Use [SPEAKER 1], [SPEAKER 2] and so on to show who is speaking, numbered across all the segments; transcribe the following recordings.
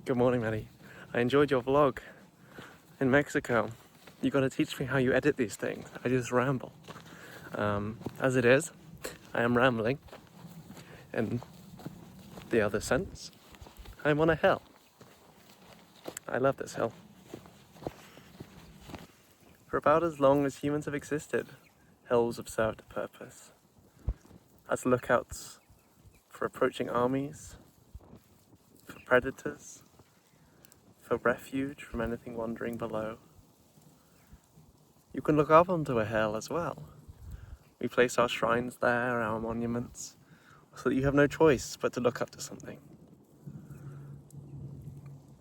[SPEAKER 1] Good morning, Maddie. I enjoyed your vlog in Mexico. You got to teach me how you edit these things. I just ramble. As it is, I am rambling. In the other sense, I'm on a hill. I love this hill. For about as long as humans have existed, hills have served a purpose. As lookouts for approaching armies, for predators, for refuge from anything wandering below. You can look up onto a hill as well. We place our shrines there, our monuments, so that you have no choice but to look up to something.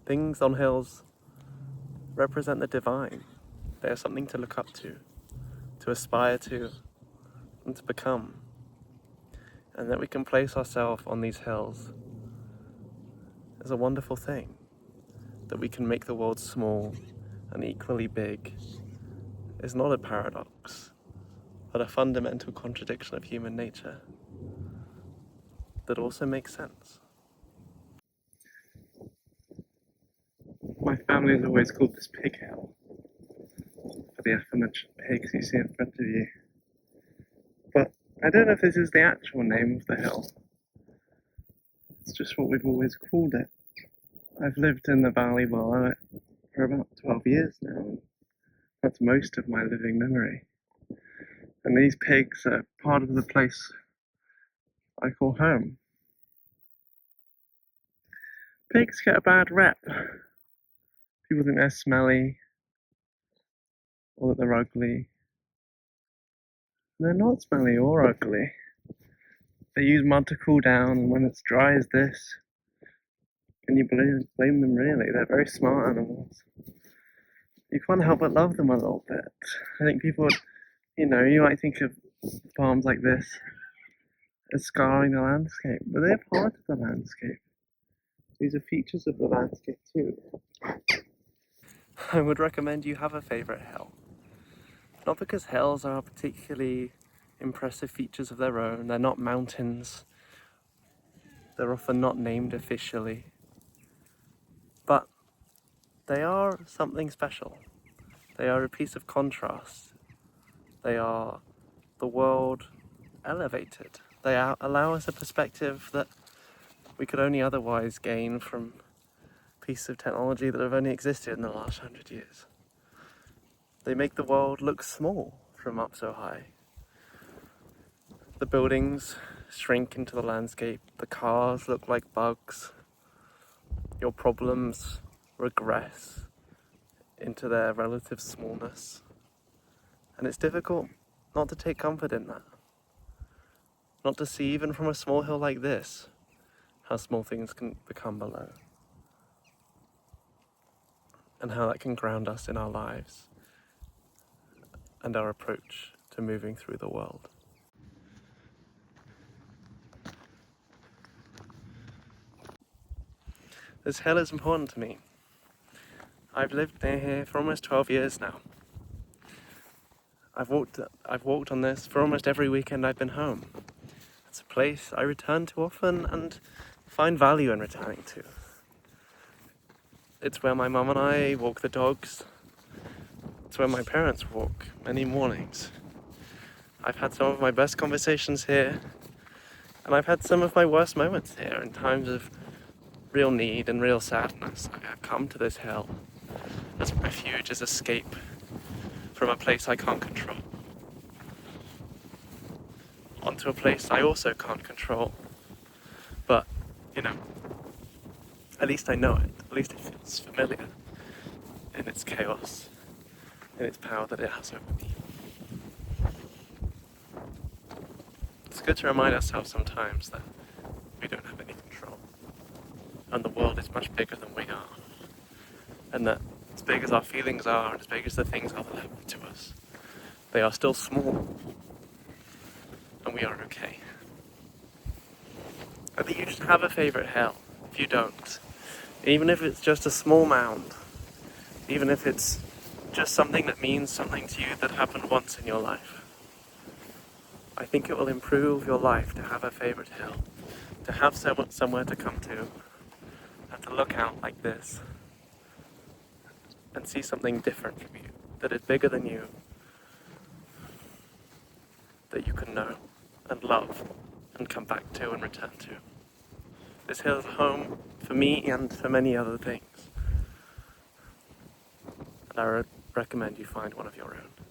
[SPEAKER 1] Things on hills represent the divine. They are something to look up to aspire to, and to become. And that we can place ourselves on these hills is a wonderful thing. That we can make the world small and equally big is not a paradox, but a fundamental contradiction of human nature that also makes sense. My family has always called this Pig Hill, for the aforementioned pigs you see in front of you. But I don't know if this is the actual name of the hill. It's just what we've always called it. I've lived in the valley below it for about 12 years now, and that's most of my living memory. And these pigs are part of the place I call home. Pigs get a bad rep. People think they're smelly, or that they're ugly. They're not smelly or ugly. They use mud to cool down, and when it's dry as this, can you blame them really? They're very smart animals. You can't help but love them a little bit. I think people would, you might think of farms like this as scarring the landscape, but they're part of the landscape. These are features of the landscape too. I would recommend you have a favourite hill. Not because hills are particularly impressive features of their own, they're not mountains, they're often not named officially, but they are something special. They are a piece of contrast. They are the world elevated. They allow us a perspective that we could only otherwise gain from pieces of technology that have only existed in the last 100 years. They make the world look small from up so high. The buildings shrink into the landscape, the cars look like bugs, your problems regress into their relative smallness. And it's difficult not to take comfort in that. Not to see, even from a small hill like this, how small things can become below. And how that can ground us in our lives and our approach to moving through the world. This hill is important to me. I've lived near here for almost 12 years now. I've walked on this for almost every weekend I've been home. It's a place I return to often and find value in returning to. It's where my mum and I walk the dogs. It's where my parents walk many mornings. I've had some of my best conversations here, and I've had some of my worst moments here in times of real need and real sadness. I've come to this hill as refuge, as escape from a place I can't control, onto a place I also can't control. But, at least I know it. At least it feels familiar in its chaos, in its power that it has over me. It's good to remind ourselves sometimes that we don't have any control, and the world is much bigger than we are, and that as big as our feelings are, and as big as the things are that happen to us, they are still small, and we are okay. I think you should have a favourite hill, if you don't. Even if it's just a small mound, even if it's just something that means something to you that happened once in your life. I think it will improve your life to have a favourite hill, to have somewhere to come to, and to look out like this and see something different from you, that is bigger than you, that you can know and love and come back to and return to. This hill is home for me and for many other things, and I recommend you find one of your own.